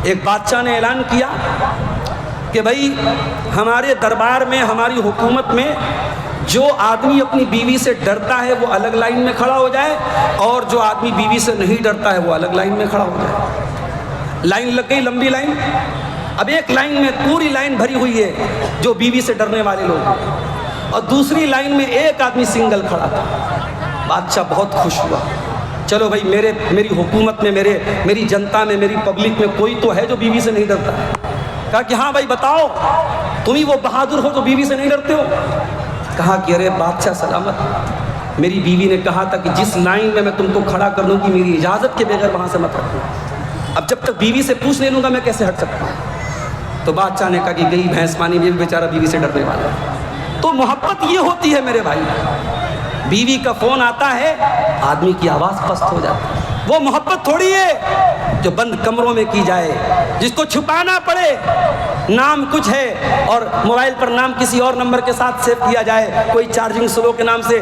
ایک بادشاہ نے اعلان کیا کہ بھائی ہمارے دربار میں، ہماری حکومت میں جو آدمی اپنی بیوی سے ڈرتا ہے وہ الگ لائن میں کھڑا ہو جائے، اور جو آدمی بیوی سے نہیں ڈرتا ہے وہ الگ لائن میں کھڑا ہو جائے۔ لائن لگ گئی، لمبی لائن۔ اب ایک لائن میں پوری لائن بھری ہوئی ہے جو بیوی سے ڈرنے والے لوگ، اور دوسری لائن میں ایک آدمی سنگل کھڑا تھا۔ بادشاہ بہت خوش ہوا، چلو بھائی میری حکومت میں، میری جنتا میں، میری پبلک میں کوئی تو ہے جو بیوی سے نہیں ڈرتا ہے۔ کہا کہ ہاں بھائی بتاؤ، تم ہی وہ بہادر ہو جو بیوی سے نہیں ڈرتے ہو۔ کہا کہ ارے بادشاہ سلامت، میری بیوی نے کہا تھا کہ جس لائن میں تم کو کھڑا کر لوں گی میری اجازت کے بغیر وہاں سے مت ہٹنا۔ اب جب تک بیوی سے پوچھ نہیں لوں گا میں کیسے ہٹ سکتا ہوں؟ تو بادشاہ نے کہا کہ گئی بھینس پانی میں، بیچارہ بیوی سے ڈرنے والا ہے۔ تو محبت یہ ہوتی ہے میرے بھائی، بیوی کا فون آتا ہے آدمی کی آواز پست ہو جاتی ہے۔ وہ محبت تھوڑی ہے جو بند کمروں میں کی جائے، جس کو چھپانا پڑے، نام کچھ ہے اور موبائل پر نام کسی اور نمبر کے ساتھ سیو کیا جائے۔ کوئی چارجنگ سلو کے نام سے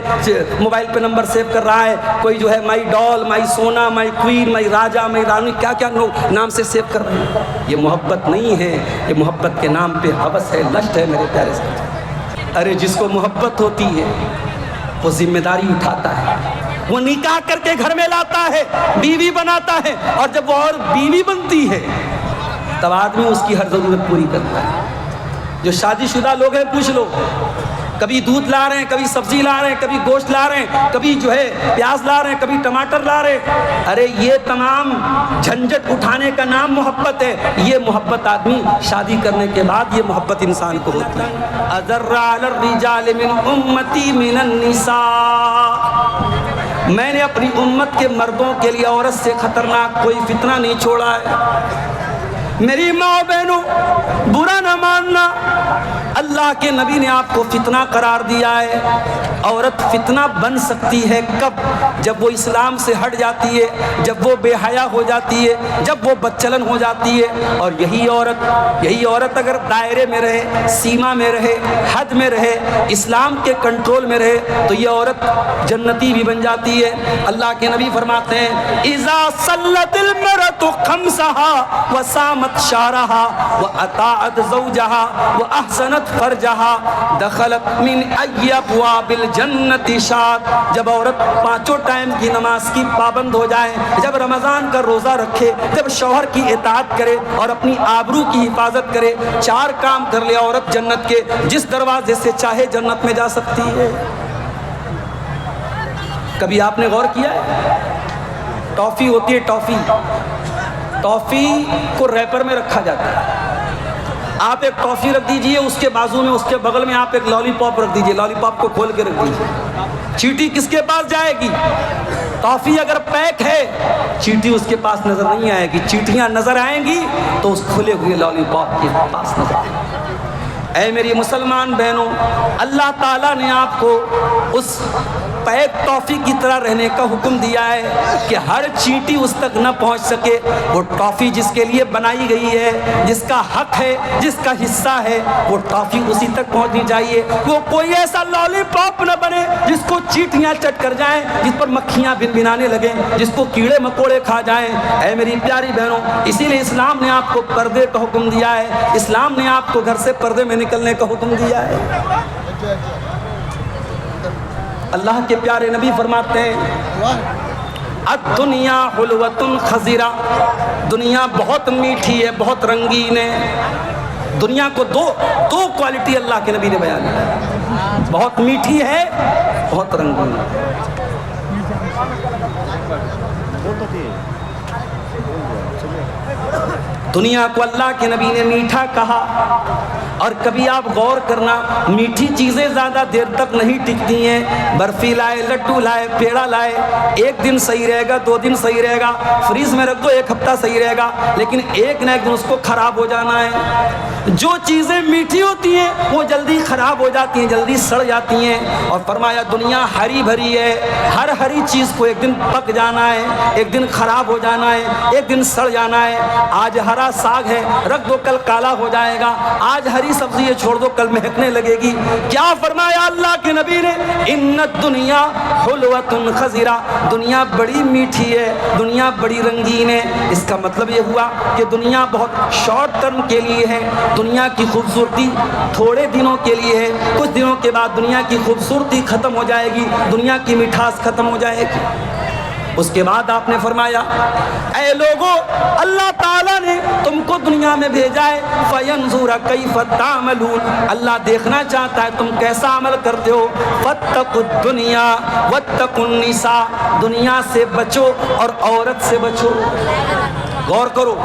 موبائل پہ نمبر سیو کر رہا ہے، کوئی جو ہے مائی ڈال، مائی سونا، مائی کوئین، مائی راجا، مائی رانی، کیا کیا نام سے سیو کر رہے ہیں۔ یہ محبت نہیں ہے، یہ محبت کے نام پہ ہوس ہے، لشٹ ہے میرے پیارے سے۔ ارے جس کو محبت ہوتی ہے وہ ذمہ داری اٹھاتا ہے، وہ نکاح کر کے گھر میں لاتا ہے، بیوی بناتا ہے، اور جب وہ اور بیوی بنتی ہے تب آدمی اس کی ہر ضرورت پوری کرتا ہے۔ جو شادی شدہ لوگ ہیں پوچھ لو، کبھی دودھ لا رہے ہیں، کبھی سبزی لا رہے ہیں، کبھی گوشت لا رہے ہیں، کبھی جو ہے پیاز لا رہے ہیں، کبھی ٹماٹر لا رہے ہیں۔ ارے یہ تمام جھنجٹ اٹھانے کا نام محبت ہے۔ یہ محبت آدمی شادی کرنے کے بعد یہ محبت انسان کو ہوتی ہے۔ اذر علی الرجال من امتی من النساء، میں نے اپنی امت کے مردوں کے لیے عورت سے خطرناک کوئی فتنہ نہیں چھوڑا ہے۔ میری ماں بہنوں برا نہ ماننا، اللہ کے نبی نے آپ کو فتنہ قرار دیا ہے۔ عورت فتنہ بن سکتی ہے کب؟ جب وہ اسلام سے ہٹ جاتی ہے، جب وہ بے حیا ہو جاتی ہے، جب وہ بدچلن ہو جاتی ہے۔ اور یہی عورت اگر دائرے میں رہے، سیما میں رہے، حد میں رہے، اسلام کے کنٹرول میں رہے تو یہ عورت جنتی بھی بن جاتی ہے۔ اللہ کے نبی فرماتے ہیں اذا صلت المرأة خمسها وصامت شعرها وأطاعت زوجها وأحسنت فرجها دخلت من أي أبواب الجنة شاءت۔ جب عورت پانچوں ٹائم کی نماز کی پابند ہو جائے، جب رمضان کا روزہ رکھے، جب شوہر کی اطاعت کرے اور اپنی آبرو کی حفاظت کرے، چار کام کر لے عورت جنت کے جس دروازے سے چاہے جنت میں جا سکتی ہے۔ کبھی آپ نے غور کیا ہے؟ ٹافی ہوتی ہے، ٹافی کو ریپر میں رکھا جاتا ہے۔ آپ ایک ٹافی رکھ دیجئے، اس کے بازو میں، اس کے بغل میں آپ ایک لالی پاپ رکھ دیجئے، لالی پاپ کو کھول کے رکھ دیجئے۔ چیٹی کس کے پاس جائے گی؟ ٹافی اگر پیک ہے چیٹی اس کے پاس نظر نہیں آئے گی، چیٹیاں نظر آئیں گی تو اس کھلے ہوئے لالی پاپ کے پاس نظر آئیں گی۔ اے میری مسلمان بہنوں، اللہ تعالیٰ نے آپ کو اس پیک ٹافی کی طرح رہنے کا حکم دیا ہے کہ ہر چیٹی اس تک نہ پہنچ سکے۔ وہ ٹافی جس کے لیے بنائی گئی ہے، جس کا حق ہے، جس کا حصہ ہے، وہ ٹافی اسی تک پہنچنی چاہیے۔ وہ کوئی ایسا لالی پاپ نہ بنے جس کو چیٹیاں چٹ کر جائیں، جس پر مکھیاں بنبھنانے لگیں، جس کو کیڑے مکوڑے کھا جائیں۔ اے میری پیاری بہنوں، اسی لیے اسلام نے آپ کو پردے کا حکم دیا ہے، اسلام نے آپ کو گھر سے پردے میں نکلنے کا حکم دیا ہے۔ اللہ کے پیارے نبی فرماتے ہیں الدنیا حلوۃ خضرہ، دنیا بہت میٹھی ہے، بہت رنگین ہے۔ دنیا کو دو کوالٹی اللہ کے نبی نے بیان کی، بہت میٹھی ہے، بہت رنگین ہے۔ دنیا کو اللہ کے نبی نے میٹھا کہا، اور کبھی آپ غور کرنا، میٹھی چیزیں زیادہ دیر تک نہیں ٹکتی ہیں۔ برفی لائے، لڈو لائے، پیڑا لائے، ایک دن صحیح رہے گا، 2 دن صحیح رہے گا، فریز میں رکھ دو 1 ہفتہ صحیح رہے گا، لیکن ایک نہ ایک دن اس کو خراب ہو جانا ہے۔ جو چیزیں میٹھی ہوتی ہیں وہ جلدی خراب ہو جاتی ہیں، جلدی سڑ جاتی ہیں۔ اور فرمایا دنیا ہری بھری ہے، ہر ہری چیز کو ایک دن پک جانا ہے، ایک دن خراب ہو جانا ہے، ایک دن سڑ جانا ہے۔ آج ہرا ساگ ہے، رکھ دو کل کالا ہو جائے گا، آج ہری ہری سبزی یہ چھوڑ دو کل مہکنے لگے گی. کیا فرمایا اللہ کے نبی نے؟ ان الدنیا حلوۃ خضرا، دنیا بڑی میٹھی ہے، دنیا بڑی رنگین ہے. اس کا مطلب یہ ہوا کہ دنیا بہت شارٹ ٹرم کے لیے ہے، دنیا کی خوبصورتی تھوڑے دنوں کے لیے ہے، کچھ دنوں کے بعد دنیا کی خوبصورتی ختم ہو جائے گی، دنیا کی مٹھاس ختم ہو جائے گی. اس کے بعد آپ نے فرمایا اے لوگو، اللہ تعالیٰ نے تم کو دنیا میں بھیجا ہے فَيَنْظُرَ كَيْفَ تَعْمَلُونَ، اللہ دیکھنا چاہتا ہے تم کیسا عمل کرتے ہو. وَاتَّقُوا الدُّنْيَا وَاتَّقُوا النِّسَاءَ، دنیا سے بچو اور عورت سے بچو. غور کرو،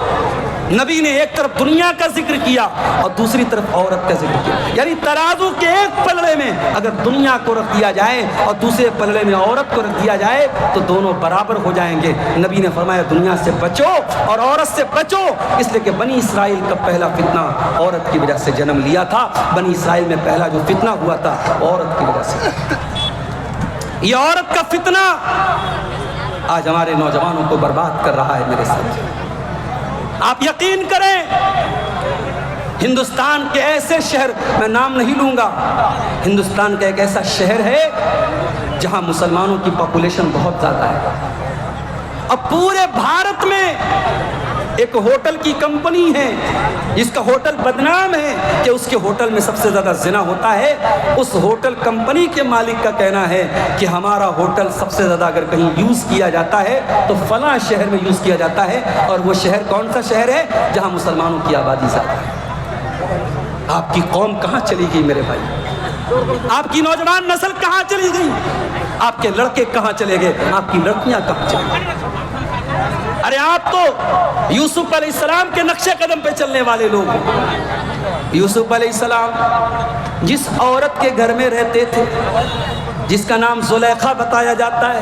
نبی نے ایک طرف دنیا کا ذکر کیا اور دوسری طرف عورت کا ذکر کیا. یعنی ترازو کے ایک پلڑے میں اگر دنیا کو رکھ دیا جائے اور دوسرے پلڑے میں عورت کو رکھ دیا جائے تو دونوں برابر ہو جائیں گے. نبی نے فرمایا دنیا سے بچو اور عورت سے بچو، اس لیے کہ بنی اسرائیل کا پہلا فتنہ عورت کی وجہ سے جنم لیا تھا. بنی اسرائیل میں پہلا جو فتنہ ہوا تھا عورت کی وجہ سے. یہ عورت کا فتنہ آج ہمارے نوجوانوں کو برباد کر رہا ہے میرے ساتھ. آپ یقین کریں، ہندوستان کے ایسے شہر، میں نام نہیں لوں گا، ہندوستان کا ایک ایسا شہر ہے جہاں مسلمانوں کی پاپولیشن بہت زیادہ ہے. اب پورے بھارت میں ایک ہوٹل کی کمپنی ہے جس کا ہوٹل بدنام ہے کہ اس کے ہوٹل میں سب سے زیادہ زنا ہوتا ہے. اس ہوٹل کمپنی کے مالک کا کہنا ہے کہ ہمارا ہوٹل سب سے زیادہ اگر کہیں یوز کیا جاتا ہے تو فلاں شہر میں یوز کیا جاتا ہے، اور وہ شہر کون سا شہر ہے؟ جہاں مسلمانوں کی آبادی زیادہ ہے. آپ کی قوم کہاں چلی گئی میرے بھائی؟ آپ کی نوجوان نسل کہاں چلی گئی؟ آپ کے لڑکے کہاں چلے گئے؟ آپ کی لڑکیاں کہاں چلی گئی؟ ارے آپ تو یوسف علیہ السلام کے نقشے قدم پہ چلنے والے لوگ ہیں. یوسف علیہ السلام جس عورت کے گھر میں رہتے تھے جس کا نام زلیخا بتایا جاتا ہے،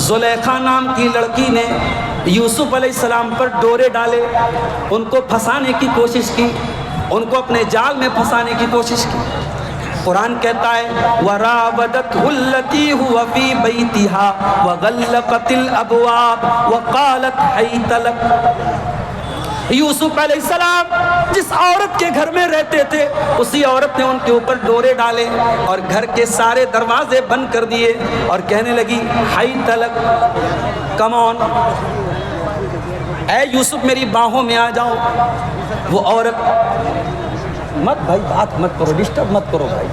زلیخا نام کی لڑکی نے یوسف علیہ السلام پر ڈورے ڈالے، ان کو پھنسانے کی کوشش کی، ان کو اپنے جال میں پھنسانے کی کوشش کی. قرآن کہتا ہے وَرَاوَدَتْهُ الَّتِي هُوَ فِي بَيْتِهَا وَغَلَّقَتِ الْأَبْوَابَ وَقَالَتْ حَيْتَ لَكَ. یوسف علیہ السلام جس عورت کے گھر میں رہتے تھے اسی عورت نے ان کے اوپر ڈورے ڈالے اور گھر کے سارے دروازے بند کر دیے اور کہنے لگی حَيْتَ لَكَ، کم آن، اے یوسف میری باہوں میں آ جاؤ. وہ عورت، مت بھائی بات مت کرو، ڈسٹرب مت کرو بھائی،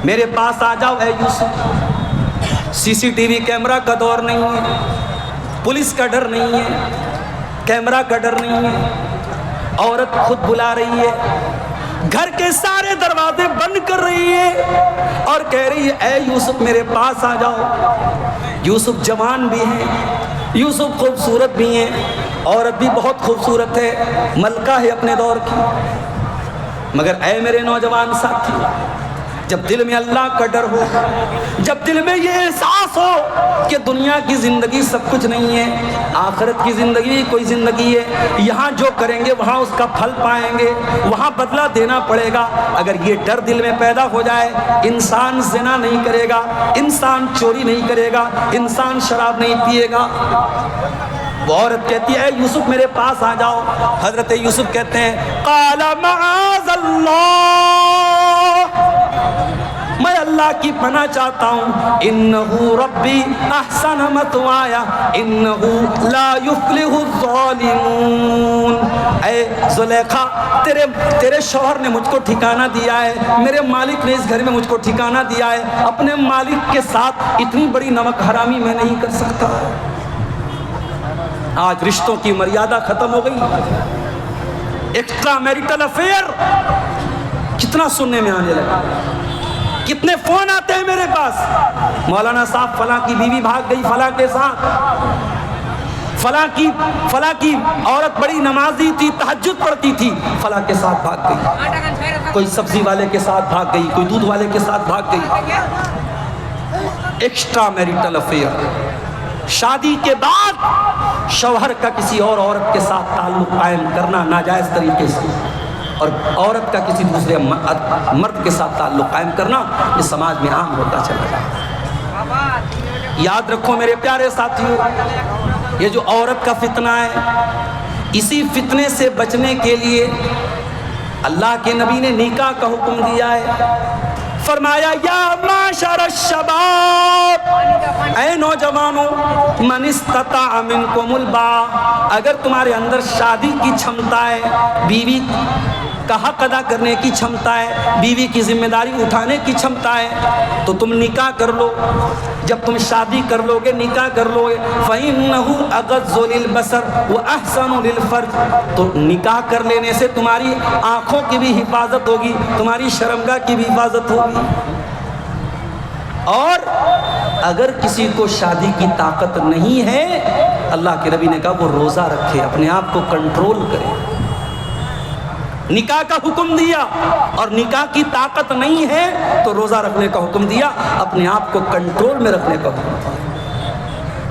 میرے پاس آ جاؤ اے یوسف. سی سی ٹی وی کیمرہ کا دور نہیں ہے، پولیس کا ڈر نہیں ہے، کیمرہ کا ڈر نہیں ہے. عورت خود بلا رہی ہے، گھر کے سارے دروازے بند کر رہی ہے اور کہہ رہی ہے اے یوسف میرے پاس آ جاؤ. یوسف جوان بھی ہیں، یوسف خوبصورت بھی ہیں، عورت بھی بہت خوبصورت ہے، ملکہ ہے اپنے دور کی. مگر اے میرے نوجوان ساتھی، جب دل میں اللہ کا ڈر ہو، جب دل میں یہ احساس ہو کہ دنیا کی زندگی سب کچھ نہیں ہے، آخرت کی زندگی کوئی زندگی ہے، یہاں جو کریں گے وہاں اس کا پھل پائیں گے، وہاں بدلہ دینا پڑے گا، اگر یہ ڈر دل میں پیدا ہو جائے انسان زنا نہیں کرے گا، انسان چوری نہیں کرے گا، انسان شراب نہیں پیے گا. وہ عورت کہتی ہے اے یوسف میرے پاس آ جاؤ. حضرت یوسف کہتے ہیں قال معاذ اللہ، میں اللہ کی پناہ چاہتا ہوں، انہو ربی احسن مثوایا انہو لا یفلح الظالمون. اے زلیخا تیرے شوہر نے مجھ کو ٹھکانہ دیا ہے، میرے مالک نے اس گھر میں مجھ کو ٹھکانہ دیا ہے، اپنے مالک کے ساتھ اتنی بڑی نمک حرامی میں نہیں کر سکتا. آج رشتوں کی مریادہ ختم ہو گئی. ایکسٹرا میریٹل افیئر کتنا سننے میں آنے لگا، کتنے فون آتے ہیں میرے پاس، مولانا صاحب فلاں کی بیوی بھاگ گئی فلاں کے ساتھ، فلاں کی عورت بڑی نمازی تھی، تہجد پڑھتی تھی، فلاں کے ساتھ بھاگ گئی، کوئی سبزی والے کے ساتھ بھاگ گئی، کوئی دودھ والے کے ساتھ بھاگ گئی. Extra marital affair. شادی کے بعد شوہر کا کسی اور عورت کے ساتھ تعلق قائم کرنا ناجائز طریقے سے، اور عورت کا کسی دوسرے مرد کے ساتھ تعلق قائم کرنا یہ سماج میں عام ہوتا چلا جائے. یاد رکھو میرے پیارے ساتھیوں، یہ جو عورت کا فتنہ ہے اسی فتنے سے بچنے کے لیے اللہ کے نبی نے نکاح کا حکم دیا ہے. فرمایا یا معشر الشباب، اے نوجوانوں، من استطاع منکم الباء، اگر تمہارے اندر شادی کی چھمتا ہے، بیوی کا حق ادا کرنے کی چھمتا ہے، بیوی کی ذمہ داری اٹھانے کی چھمتا ہے، تو تم نکاح کر لو. جب تم شادی کر لو گے، نکاح کر لو گے، فَإِنَّهُ أَغَضُّ لِلْبَصَرِ وَأَحْسَنُ لِلْفَرْجِ، تو نکاح کر لینے سے تمہاری آنکھوں کی بھی حفاظت ہوگی، تمہاری شرمگاہ کی بھی حفاظت ہوگی. اور اگر کسی کو شادی کی طاقت نہیں ہے، اللہ کے نبی نے کہا وہ روزہ رکھے، اپنے آپ کو کنٹرول کرے. نکاح کا حکم دیا، اور نکاح کی طاقت نہیں ہے تو روزہ رکھنے کا حکم دیا، اپنے آپ کو کنٹرول میں رکھنے کا حکم دیا.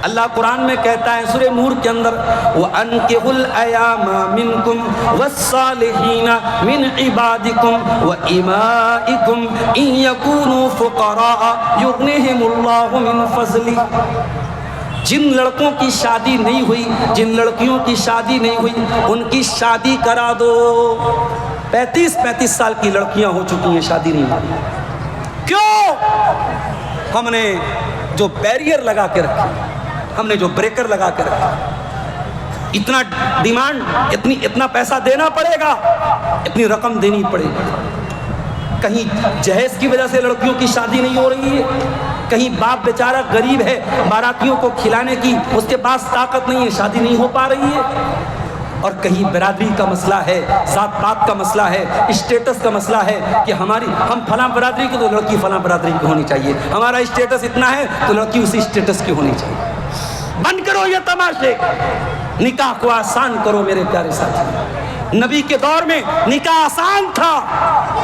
اللہ قرآن میں کہتا ہے سورہ نور کے اندر وَأَنكِحُوا الْأَيَامَ مِنكُمْ وَالصَّالِحِينَ مِنْ عِبَادِكُمْ وَإِمَائِكُمْ إِنْ يَكُونُوا فُقَرَاءَ يُغْنِهِمُ اللَّهُ مِنْ فَضْلِهِ. جن لڑکوں کی شادی نہیں ہوئی، جن لڑکیوں کی شادی نہیں ہوئی، ان کی شادی کرا دو. 35 سال کی لڑکیاں ہو چکی ہیں، شادی نہیں ہوئی. کیوں؟ ہم نے جو بیریئر لگا کے رکھا، ہم نے جو بریکر لگا کے رکھا. اتنا ڈیمانڈ، اتنا پیسہ دینا پڑے گا، اتنی رقم دینی پڑے گی. کہیں جہیز کی وجہ سے لڑکیوں کی شادی نہیں ہو رہی ہے، کہیں باپ بیچارہ غریب ہے، باراتیوں کو کھلانے کی اس کے پاس طاقت نہیں ہے، شادی نہیں ہو پا رہی ہے. اور کہیں برادری کا مسئلہ ہے، ذات پات کا مسئلہ ہے، اسٹیٹس کا مسئلہ ہے کہ ہم فلاں برادری کی تو لڑکی فلاں برادری کی ہونی چاہیے، ہمارا اسٹیٹس اتنا ہے تو لڑکی اسی اسٹیٹس کی ہونی چاہیے. بند کرو یہ تماشے، نکاح کو آسان کرو میرے پیارے ساتھی. نبی کے دور میں نکاح آسان تھا،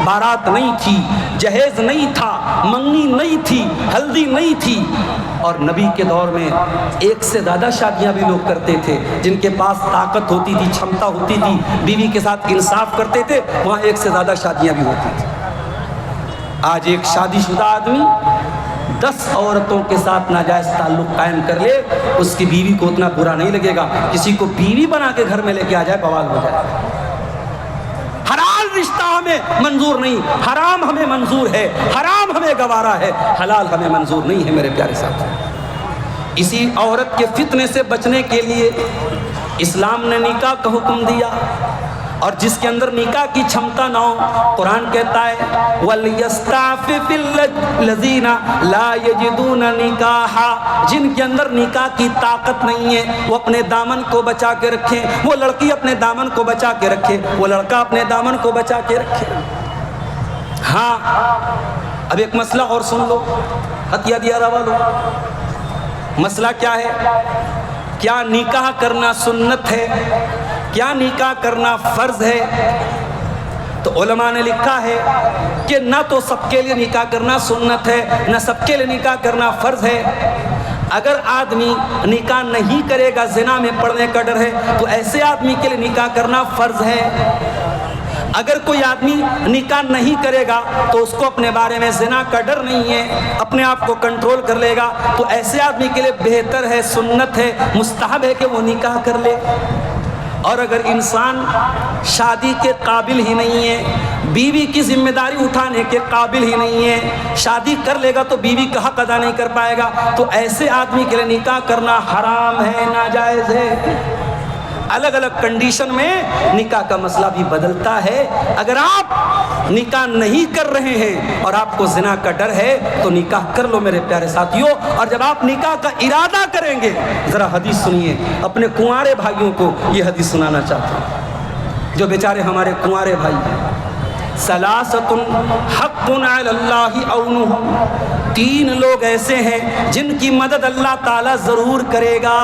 بارات نہیں تھی، جہیز نہیں تھا، منگنی نہیں تھی، ہلدی نہیں تھی. اور نبی کے دور میں ایک سے زیادہ شادیاں بھی لوگ کرتے تھے. جن کے پاس طاقت ہوتی تھی، چھمتا ہوتی تھی، بیوی کے ساتھ انصاف کرتے تھے، وہاں ایک سے زیادہ شادیاں بھی ہوتی تھی. آج ایک شادی شدہ آدمی 10 عورتوں کے ساتھ ناجائز تعلق قائم کر لے، اس کی بیوی کو اتنا برا نہیں لگے گا. کسی کو بیوی بنا کے گھر میں لے کے آ جائے، بوال ہو جائے. حلال رشتہ ہمیں منظور نہیں، حرام ہمیں منظور ہے، حرام ہمیں گوارا ہے، حلال ہمیں منظور نہیں ہے میرے پیارے ساتھی. اسی عورت کے فتنے سے بچنے کے لیے اسلام نے نکاح کا حکم دیا. اور جس کے اندر نکاح کی چھمتا نہ ہو، قرآن کہتا ہے وَلْيَسْتَعْفِفِ الَّذِينَ لَا يَجِدُونَ نِكَاحًا، جن کے اندر نکاح کی طاقت نہیں ہے وہ اپنے دامن کو بچا کے رکھیں. وہ لڑکی اپنے دامن کو بچا کے رکھے، وہ لڑکا اپنے دامن کو بچا کے رکھے. ہاں، اب ایک مسئلہ اور سن لو، ہتھیا دیا روا لو. مسئلہ کیا ہے؟ کیا نکاح کرنا سنت ہے؟ کیا نکاح کرنا فرض ہے؟ تو علماء نے لکھا ہے کہ نہ تو سب کے لیے نکاح کرنا سنت ہے، نہ سب کے لیے نکاح کرنا فرض ہے. اگر آدمی نکاح نہیں کرے گا، زنا میں پڑنے کا ڈر ہے، تو ایسے آدمی کے لیے نکاح کرنا فرض ہے. اگر کوئی آدمی نکاح نہیں کرے گا تو اس کو اپنے بارے میں زنا کا ڈر نہیں ہے، اپنے آپ کو کنٹرول کر لے گا، تو ایسے آدمی کے لیے بہتر ہے، سنت ہے، مستحب ہے کہ وہ نکاح کر لے. اور اگر انسان شادی کے قابل ہی نہیں ہے، بیوی کی ذمہ داری اٹھانے کے قابل ہی نہیں ہے، شادی کر لے گا تو بیوی کا حق ادا نہیں کر پائے گا، تو ایسے آدمی کے لیے نکاح کرنا حرام ہے، ناجائز ہے. الگ الگ کنڈیشن میں نکاح کا مسئلہ بھی بدلتا ہے. اگر آپ نکاح نہیں کر رہے ہیں اور آپ کو زنا کا ڈر ہے تو نکاح کر لو میرے پیارے ساتھیوں. اور جب آپ نکاح کا ارادہ کریں گے، ذرا حدیث سنیے. اپنے کنوارے بھائیوں کو یہ حدیث سنانا چاہتا ہوں، جو بیچارے ہمارے کنوارے بھائی ہیں. ثلاثۃ حق علی اللہ عونہم، 3 لوگ ایسے ہیں جن کی مدد اللہ تعالیٰ ضرور کرے گا.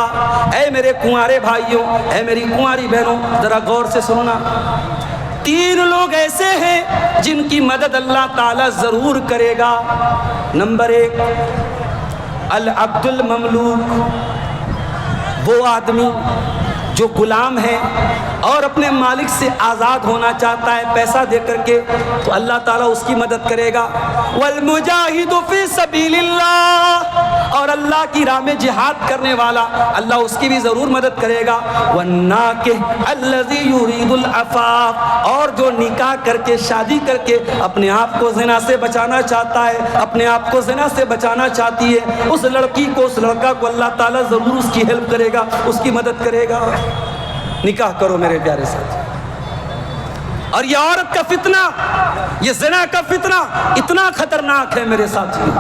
اے میرے کنوارے بھائیوں، اے میری کنواری بہنوں، ذرا غور سے سننا. 3 لوگ ایسے ہیں جن کی مدد اللہ تعالیٰ ضرور کرے گا. نمبر 1، العبد المملوک، وہ آدمی جو غلام ہے، اور اپنے مالک سے آزاد ہونا چاہتا ہے پیسہ دے کر کے، تو اللہ تعالیٰ اس کی مدد کرے گا۔ والمجاہد فی سبیل اللہ، اور اللہ کی راہ میں جہاد کرنے والا اللہ اس کی بھی ضرور مدد کرے گا۔ والناکح الذی یرید العفاف، اور جو نکاح کر کے شادی کر کے اپنے آپ کو زنا سے بچانا چاہتا ہے، اپنے آپ کو زنا سے بچانا چاہتی ہے، اس لڑکی کو اس لڑکا کو اللہ تعالیٰ ضرور اس کی ہیلپ کرے گا، اس کی مدد کرے گا۔ نکاح کرو میرے پیارے ساتھی۔ اور یہ عورت کا فتنہ، یہ زنا کا فتنہ اتنا خطرناک ہے میرے ساتھی،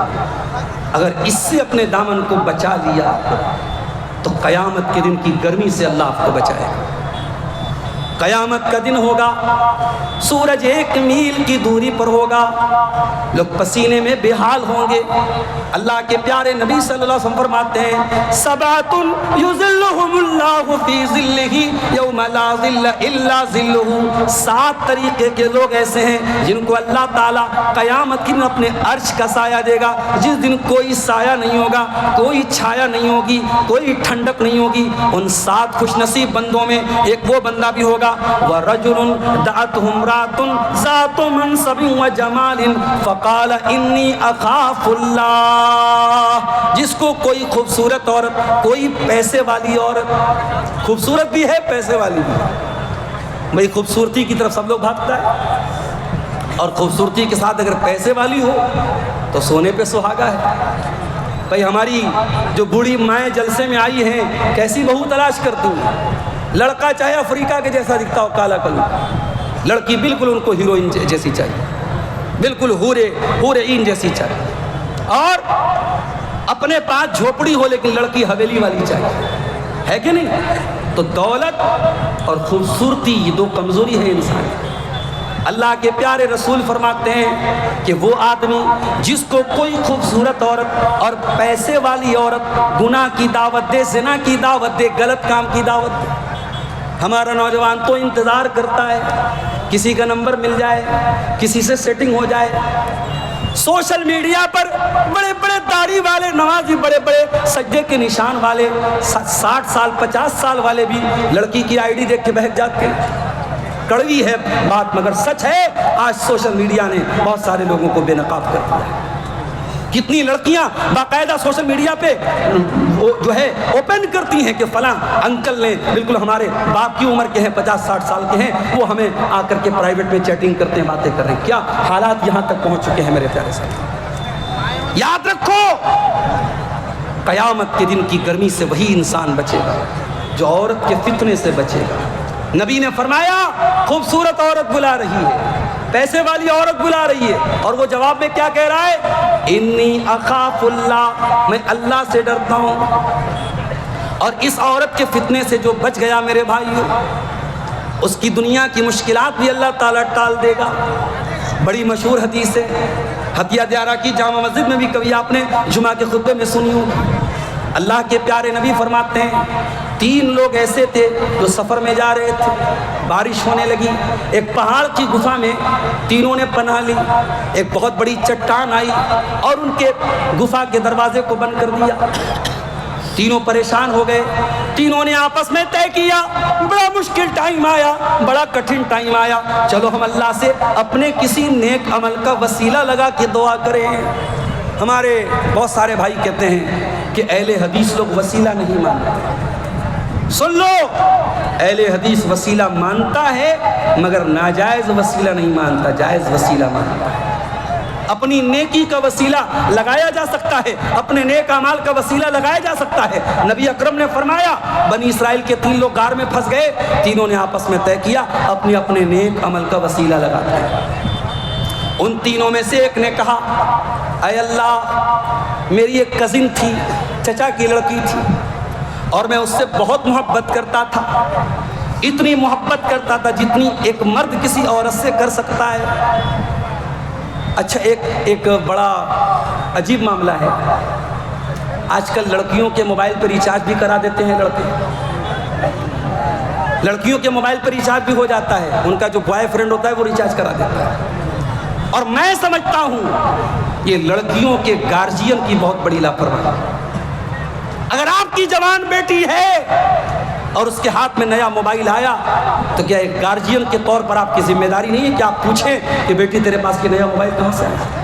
اگر اس سے اپنے دامن کو بچا لیا تو قیامت کے دن کی گرمی سے اللہ آپ کو بچائے گا۔ قیامت کا دن ہوگا، سورج 1 میل کی دوری پر ہوگا، لوگ پسینے میں بے حال ہوں گے۔ اللہ کے پیارے نبی صلی اللہ علیہ وسلم فرماتے ہیں سبعۃ یظلھم اللہ فی ظلہ یوم لا ظل الا ظلہ، 7 طریقے کے لوگ ایسے ہیں جن کو اللہ تعالیٰ قیامت کے دن اپنے عرش کا سایہ دے گا، جس دن کوئی سایہ نہیں ہوگا، کوئی چھایا نہیں ہوگی، کوئی ٹھنڈک نہیں ہوگی۔ ان 7 خوش نصیب بندوں میں ایک وہ بندہ بھی ہوگا وَرَجُلٌ دَعَتْهُ امْرَأَةٌ ذَاتُ مَنْصَبٍ وَجَمَالٍ فَقَالَ إِنِّي أَخَافُ اللَّهَ، جس کو کوئی خوبصورت عورت، کوئی پیسے والی عورت، خوبصورت بھی ہے پیسے والی بھی، بھئی خوبصورتی کی طرف سب لوگ بھاگتا ہے، اور خوبصورتی کے ساتھ اگر پیسے والی ہو تو سونے پہ سہاگا ہے۔ بھئی ہماری جو بوڑھی مائیں جلسے میں آئی ہیں کیسی بہو تلاش کرتی ہیں، لڑکا چاہے افریقہ کے جیسا دکھتا ہو کالا کلو، لڑکی بالکل ان کو ہیروئن جیسی چاہیے، بالکل حورِ عین جیسی چاہیے، اور اپنے پاس جھوپڑی ہو لیکن لڑکی حویلی والی چاہیے، ہے کہ نہیں؟ تو دولت اور خوبصورتی یہ 2 کمزوری ہے انسان کی۔ اللہ کے پیارے رسول فرماتے ہیں کہ وہ آدمی جس کو کوئی خوبصورت عورت اور پیسے والی عورت گناہ کی دعوت دے، زنا کی دعوت دے، غلط کام کی دعوت دے، ہمارا نوجوان تو انتظار کرتا ہے کسی کا نمبر مل جائے، کسی سے سیٹنگ ہو جائے۔ سوشل میڈیا پر بڑے بڑے داڑھی والے نمازی، بڑے بڑے سجدے کے نشان والے، 60 سال 50 سال والے بھی لڑکی کی آئی ڈی دیکھ کے بہک جاتے ہیں۔ کڑوی ہے بات مگر سچ ہے، آج سوشل میڈیا نے بہت سارے لوگوں کو بے نقاب کر دیا ہے۔ کتنی لڑکیاں باقاعدہ سوشل میڈیا پہ جو ہے اوپن کرتی ہیں کہ فلاں انکل نے، بالکل ہمارے باپ کی عمر کے ہیں، 50-60 سال کے ہیں، وہ ہمیں آ کر کے پرائیویٹ میں چیٹنگ کرتے ہیں، باتیں کر رہے ہیں۔ کیا حالات یہاں تک پہنچ چکے ہیں میرے پیارے ساتھی۔ یاد رکھو قیامت کے دن کی گرمی سے وہی انسان بچے گا جو عورت کے فتنے سے بچے گا۔ نبی نے فرمایا خوبصورت عورت بلا رہی ہے، پیسے والی عورت بلا رہی ہے، اور وہ جواب میں کیا کہہ رہا ہے؟ انی اخاف اللہ، میں اللہ سے ڈرتا ہوں۔ اور اس عورت کے فتنے سے جو بچ گیا میرے بھائیوں، اس کی دنیا کی مشکلات بھی اللہ تعالیٰ ٹال دے گا۔ بڑی مشہور حدیث ہے، ہتھیا دیارہ کی جامع مسجد میں بھی کبھی آپ نے جمعہ کے خطبے میں سنی ہو۔ اللہ کے پیارے نبی فرماتے ہیں 3 لوگ ایسے تھے جو سفر میں جا رہے تھے، بارش ہونے لگی، ایک پہاڑ کی گفا میں تینوں نے پناہ لی، ایک بہت بڑی چٹان آئی اور ان کے گفا کے دروازے کو بند کر دیا۔ تینوں پریشان ہو گئے، تینوں نے آپس میں طے کیا بڑا مشکل ٹائم آیا، بڑا کٹھن ٹائم آیا، چلو ہم اللہ سے اپنے کسی نیک عمل کا وسیلہ لگا کے دعا کریں۔ ہمارے بہت سارے بھائی کہتے ہیں کہ اہل حدیث لوگ وسیلہ نہیں مانتے۔ سن لو، اہل حدیث وسیلہ مانتا ہے مگر ناجائز وسیلہ نہیں مانتا، جائز وسیلہ مانتا ہے۔ اپنی نیکی کا وسیلہ لگایا جا سکتا ہے، اپنے نیک اعمال کا وسیلہ لگایا جا سکتا ہے۔ نبی اکرم نے فرمایا بنی اسرائیل کے 3 لوگ غار میں پھنس گئے، تینوں نے آپس میں طے کیا اپنے اپنے نیک عمل کا وسیلہ لگاتے ہیں۔ ان تینوں میں سے ایک نے کہا اے اللہ، میری ایک کزن تھی، چچا کی لڑکی تھی، اور میں اس سے بہت محبت کرتا تھا، اتنی محبت کرتا تھا جتنی ایک مرد کسی عورت سے کر سکتا ہے۔ اچھا ایک بڑا عجیب معاملہ ہے، آج کل لڑکیوں کے موبائل پر ریچارج بھی کرا دیتے ہیں لڑکے، لڑکیوں کے موبائل پر ریچارج بھی ہو جاتا ہے، ان کا جو بوائے فرینڈ ہوتا ہے وہ ریچارج کرا دیتا ہے۔ اور میں سمجھتا ہوں یہ لڑکیوں کے گارجین کی بہت بڑی لاپرواہی ہے۔ اگر آپ کی جوان بیٹی ہے اور اس کے ہاتھ میں نیا موبائل آیا تو کیا ایک گارجین کے طور پر آپ کی ذمہ داری نہیں ہے کہ آپ پوچھیں کہ بیٹی تیرے پاس یہ نیا موبائل کہاں سے آیا،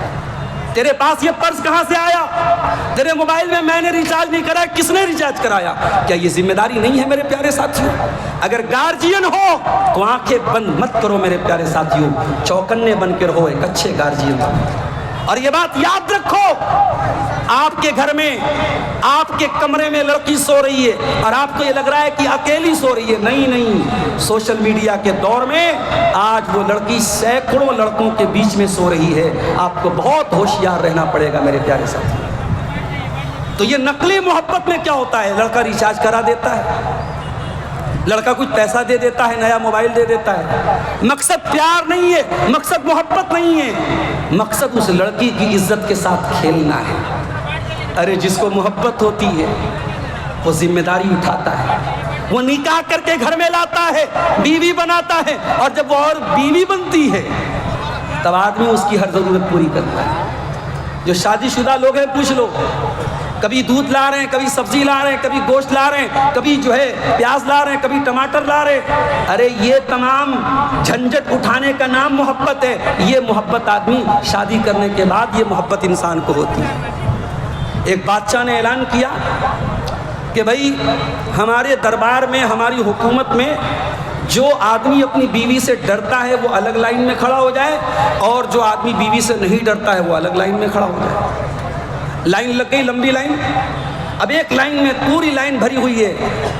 تیرے پاس یہ پرس کہاں سے آیا، تیرے موبائل میں نے ریچارج نہیں کرایا، کس نے ریچارج کرایا؟ کیا یہ ذمہ داری نہیں ہے میرے پیارے ساتھیوں؟ اگر گارجین ہو تو آنکھیں بند مت کرو میرے پیارے ساتھیوں، چوکنے بن کے رہو، ایک اچھے گارجین ہو۔ اور یہ بات یاد رکھو، آپ کے گھر میں آپ کے کمرے میں لڑکی سو رہی ہے اور آپ کو یہ لگ رہا ہے کہ اکیلی سو رہی ہے، نہیں، سوشل میڈیا کے دور میں آج وہ لڑکی سینکڑوں لڑکوں کے بیچ میں سو رہی ہے۔ آپ کو بہت ہوشیار رہنا پڑے گا میرے پیارے ساتھی۔ تو یہ نقلی محبت میں کیا ہوتا ہے؟ لڑکا ریچارج کرا دیتا ہے، لڑکا کچھ پیسہ دے دیتا ہے، نیا موبائل دے دیتا ہے۔ مقصد پیار نہیں ہے، مقصد محبت نہیں ہے، مقصد اس لڑکی کی عزت کے ساتھ کھیلنا ہے۔ ارے جس کو محبت ہوتی ہے وہ ذمہ داری اٹھاتا ہے، وہ نکاح کر کے گھر میں لاتا ہے، بیوی بناتا ہے، اور جب وہ اور بیوی بنتی ہے تب آدمی اس کی ہر ضرورت پوری کرتا ہے۔ جو شادی شدہ لوگ ہیں پوچھ لو، کبھی دودھ لا رہے ہیں، کبھی سبزی لا رہے ہیں، کبھی گوشت لا رہے ہیں، کبھی پیاز لا رہے ہیں، کبھی ٹماٹر لا رہے ہیں۔ ارے یہ تمام جھنجٹ اٹھانے کا نام محبت ہے۔ یہ محبت آدمی شادی کرنے کے بعد یہ محبت انسان کو ہوتی ہے۔ ایک بادشاہ نے اعلان کیا کہ بھائی ہمارے دربار میں، ہماری حکومت میں جو آدمی اپنی بیوی سے ڈرتا ہے وہ الگ لائن میں کھڑا ہو جائے، اور جو آدمی بیوی سے نہیں ڈرتا ہے وہ الگ لائن میں کھڑا ہو جائے۔ لائن لگ گئی، لمبی لائن۔ اب ایک لائن میں پوری لائن بھری ہوئی ہے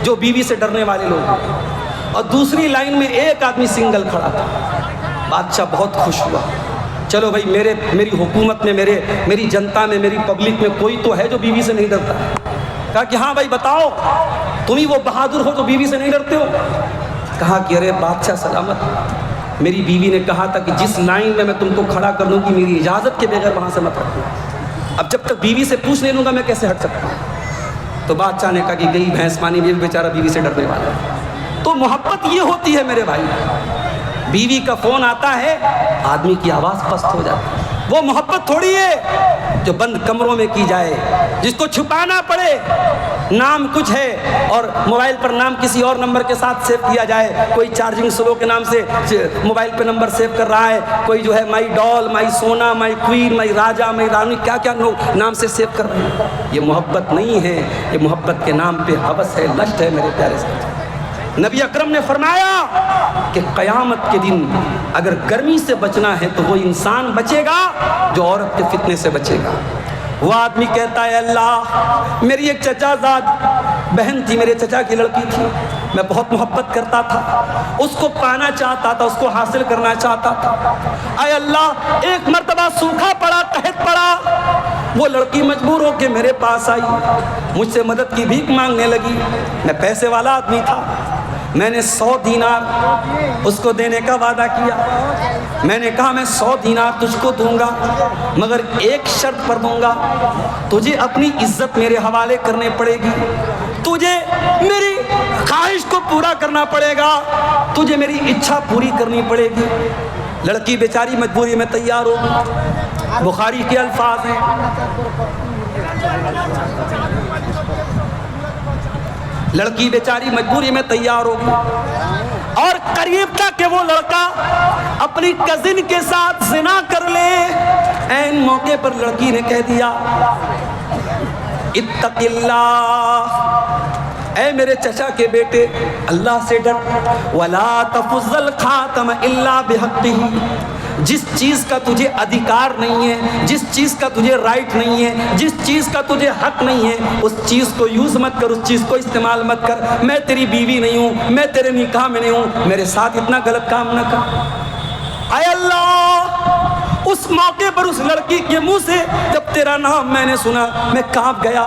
جو بیوی سے ڈرنے والے لوگ، اور دوسری لائن میں ایک آدمی سنگل کھڑا تھا۔ بادشاہ بہت خوش ہوا، چلو بھائی میری حکومت میں، میری جنتا میں، میری پبلک میں کوئی تو ہے جو بیوی سے نہیں ڈرتا۔ کہا کہ ہاں بھائی بتاؤ، تم ہی وہ بہادر ہو جو بیوی سے نہیں ڈرتے ہو۔ کہا کہ ارے بادشاہ سلامت، میری بیوی نے کہا تھا کہ جس لائن میں تم کو کھڑا کر دوں گی میری اجازت کے بغیر وہاں سے مت ہٹو۔ اب جب تک بیوی سے پوچھ نہیں لوں گا میں کیسے ہٹ سکتا ہوں؟ تو بادشاہ نے کہا کہ گئی بھینس پانی میں، بیچارہ بیوی سے ڈرنے والا ہے۔ تو محبت یہ ہوتی ہے میرے بھائی، بیوی کا فون آتا ہے آدمی کی آواز پست ہو جاتی ہے۔ وہ محبت تھوڑی ہے جو بند کمروں میں کی جائے، جس کو چھپانا پڑے، نام کچھ ہے اور موبائل پر نام کسی اور نمبر کے ساتھ سیو کیا جائے۔ کوئی چارجنگ سلو کے نام سے موبائل پہ نمبر سیو کر رہا ہے، کوئی جو ہے مائی ڈال، مائی سونا، مائی کوئین، مائی راجا، مائی رانی، کیا کیا نام سے سیو کر رہے ہیں۔ یہ محبت نہیں ہے، یہ محبت کے نام پہ ہوس ہے، لشٹ ہے میرے پیارے ساتھی۔ نبی اکرم نے فرمایا کہ قیامت کے دن اگر گرمی سے بچنا ہے تو وہ انسان بچے گا جو عورت کے فتنے سے بچے گا۔ وہ آدمی کہتا ہے اللہ، میری ایک چچا زاد بہن تھی، میرے چچا کی لڑکی تھی، میں بہت محبت کرتا تھا، اس کو پانا چاہتا تھا، اس کو حاصل کرنا چاہتا تھا۔ اے اللہ، ایک مرتبہ سوکھا پڑا، قحط پڑا، وہ لڑکی مجبور ہو کے میرے پاس آئی، مجھ سے مدد کی بھیک مانگنے لگی۔ میں پیسے والا آدمی تھا، میں نے 100 دینار اس کو دینے کا وعدہ کیا۔ میں نے کہا میں 100 دینار تجھ کو دوں گا، مگر ایک شرط پر دوں گا، تجھے اپنی عزت میرے حوالے کرنے پڑے گی، تجھے میری خواہش کو پورا کرنا پڑے گا، تجھے میری اچھا پوری کرنی پڑے گی۔ لڑکی بیچاری مجبوری میں تیار ہو گئی۔ بخاری کے الفاظ ہیں، لڑکی بیچاری مجبوری میں تیار ہو گئی اور قریب تھا کہ وہ لڑکا اپنی کزن کے ساتھ زنا کر لے۔ این موقع پر لڑکی نے کہہ دیا اتق اللہ، اے میرے چچا کے بیٹے اللہ سے ڈر، ولا تفض الخاتم الا بحقہ، جس چیز کا تجھے ادھیکار نہیں ہے، جس چیز کا تجھے رائٹ نہیں ہے، جس چیز کا تجھے حق نہیں ہے، اس چیز کو یوز مت کر، اس چیز کو استعمال مت کر۔ میں تیری بیوی نہیں ہوں، میں تیرے نکاح میں نہیں ہوں، میرے ساتھ اتنا غلط کام نہ کر۔ اے اللہ، اس موقع پر اس لڑکی کے منہ سے جب تیرا نام میں نے سنا میں کانپ گیا۔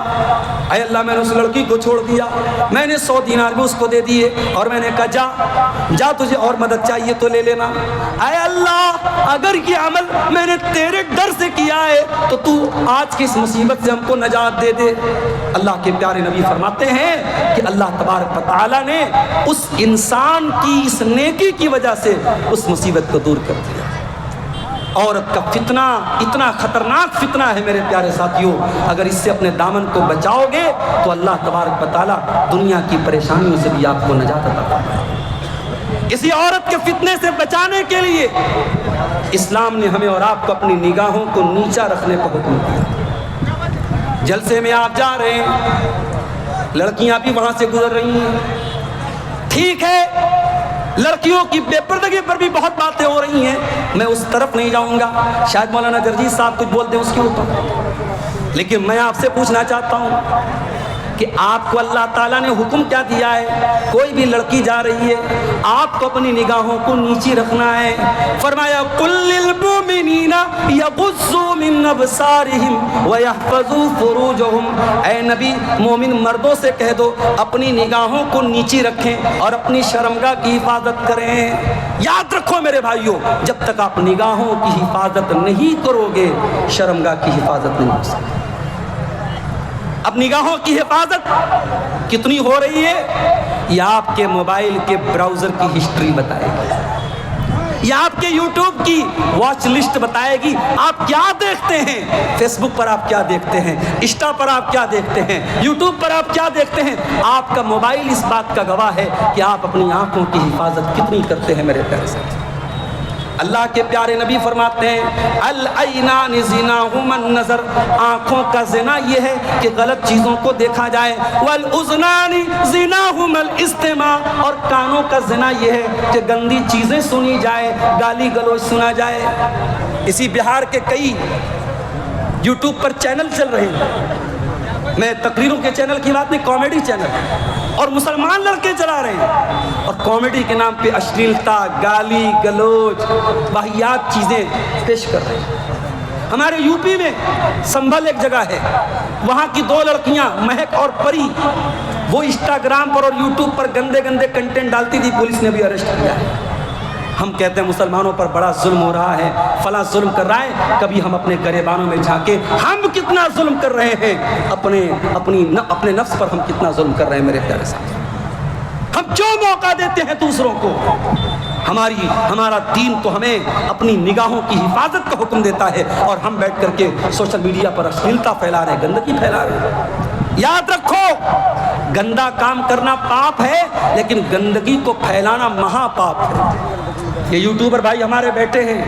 اے اللہ، میں نے اس لڑکی کو چھوڑ دیا، میں نے 100 دینار بھی اس کو دے دیے اور میں نے کہا جا تجھے اور مدد چاہیے تو لے لینا۔ اے اللہ، اگر یہ عمل میں نے تیرے ڈر سے کیا ہے تو تو آج کی اس مصیبت سے ہم کو نجات دے دے۔ اللہ کے پیارے نبی فرماتے ہیں کہ اللہ تبارک و تعالیٰ نے اس انسان کی اس نیکی کی وجہ سے اس مصیبت کو دور کر دیا۔ عورت کا فتنہ اتنا خطرناک فتنہ ہے میرے پیارے ساتھیوں، اگر اس سے اپنے دامن کو بچاؤ گے تو اللہ تبارک و تعالیٰ دنیا کی پریشانیوں سے بھی آپ کو نجات عطا فرمائے۔ اسی عورت کے فتنے سے بچانے کے لیے اسلام نے ہمیں اور آپ کو اپنی نگاہوں کو نیچا رکھنے کا حکم دیا۔ جلسے میں آپ جا رہے ہیں، لڑکیاں بھی وہاں سے گزر رہی ہیں، ٹھیک ہے، لڑکیوں کی بے پردگی پر بھی بہت باتیں ہو رہی ہیں، میں اس طرف نہیں جاؤں گا، شاید مولانا جرجیت صاحب کچھ بولتے ہیں اس کے اوپر، لیکن میں آپ سے پوچھنا چاہتا ہوں کہ آپ کو اللہ تعالیٰ نے حکم کیا دیا ہے؟ کوئی بھی لڑکی جا رہی ہے، آپ کو اپنی نگاہوں کو نیچی رکھنا ہے۔ فرمایا قُل لِّلْمُؤْمِنِينَ يَغُضُّوا مِنْ أَبْصَارِهِمْ وَيَحْفَظُوا فُرُوجَهُمْ، اے نبی مومن مردوں سے کہہ دو اپنی نگاہوں کو نیچی رکھیں اور اپنی شرمگاہ کی حفاظت کریں۔ یاد رکھو میرے بھائیوں، جب تک آپ نگاہوں کی حفاظت نہیں کرو گے شرمگاہ کی حفاظت نہیں ہو سکتی۔ اب نگاہوں کی حفاظت کتنی ہو رہی ہے؟ یہ آپ کے موبائل کے براؤزر کی ہسٹری بتائے گی، یہ آپ کے یوٹیوب کی واچ لسٹ بتائے گی، آپ کیا دیکھتے ہیں، فیس بک پر آپ کیا دیکھتے ہیں، انسٹا پر آپ کیا دیکھتے ہیں، یوٹیوب پر آپ کیا دیکھتے ہیں۔ آپ کا موبائل اس بات کا گواہ ہے کہ آپ اپنی آنکھوں کی حفاظت کتنی کرتے ہیں میرے پیارے ساتھی۔ اللہ کے پیارے نبی فرماتے ہیں العینان زناہما النظر، آنکھوں کا زنا یہ ہے کہ غلط چیزوں کو دیکھا جائے، والاذنان زناہما الاستماع، اور کانوں کا زنا یہ ہے کہ گندی چیزیں سنی جائے، گالی گلوچ سنا جائے۔ اسی بہار کے کئی یوٹیوب پر چینل چل رہے ہیں، میں تقریروں کے چینل کی بات نہیں، کامیڈی چینل، اور مسلمان لڑکے چلا رہے ہیں اور کامیڈی کے نام پہ اشلیلتا، گالی گلوچ، واہیات چیزیں پیش کر رہے ہیں۔ ہمارے یو پی میں سنبھل ایک جگہ ہے، وہاں کی دو لڑکیاں مہک اور پری، وہ انسٹاگرام پر اور یوٹیوب پر گندے گندے کنٹینٹ ڈالتی تھی، پولیس نے بھی اریسٹ کیا ہے۔ ہم کہتے ہیں مسلمانوں پر بڑا ظلم ہو رہا ہے، فلاں ظلم کر رہا ہے، کبھی ہم اپنے گریبانوں میں جھانکے ہم کتنا ظلم کر رہے ہیں، اپنے نفس پر ہم کتنا ظلم کر رہے ہیں میرے پیارے ساتھی۔ ہم جو موقع دیتے ہیں دوسروں کو، ہمارا دین تو ہمیں اپنی نگاہوں کی حفاظت کا حکم دیتا ہے، اور ہم بیٹھ کر کے سوشل میڈیا پر اشلیلتا پھیلا رہے ہیں، گندگی پھیلا رہے ہیں۔ یاد رکھو گندا کام کرنا پاپ ہے، لیکن گندگی کو پھیلانا مہا پاپ ہے۔ یہ یوٹیوبر بھائی ہمارے بیٹے ہیں،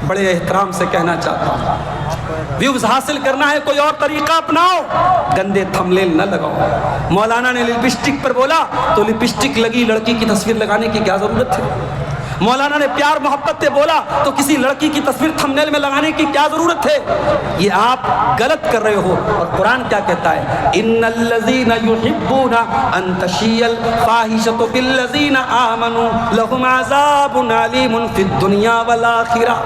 بڑے احترام سے کہنا چاہتا ہوں، ویوز حاصل کرنا ہے کوئی اور طریقہ اپناؤ، گندے تھمبنیل نہ لگاؤ۔ مولانا نے لپسٹک پر بولا تو لپسٹک لگی لڑکی کی تصویر لگانے کی کیا ضرورت ہے؟ مولانا نے پیار محبت سے بولا تو کسی لڑکی کی تصویر تھمبنیل میں لگانے کی کیا ضرورت ہے؟ یہ آپ غلط کر رہے ہو، اور قرآن کیا کہتا ہے؟ ان الذین یحبون ان تشیع الفاحشۃ بالذین آمنوا لهم عذاب علیم فی الدنیا والآخرہ۔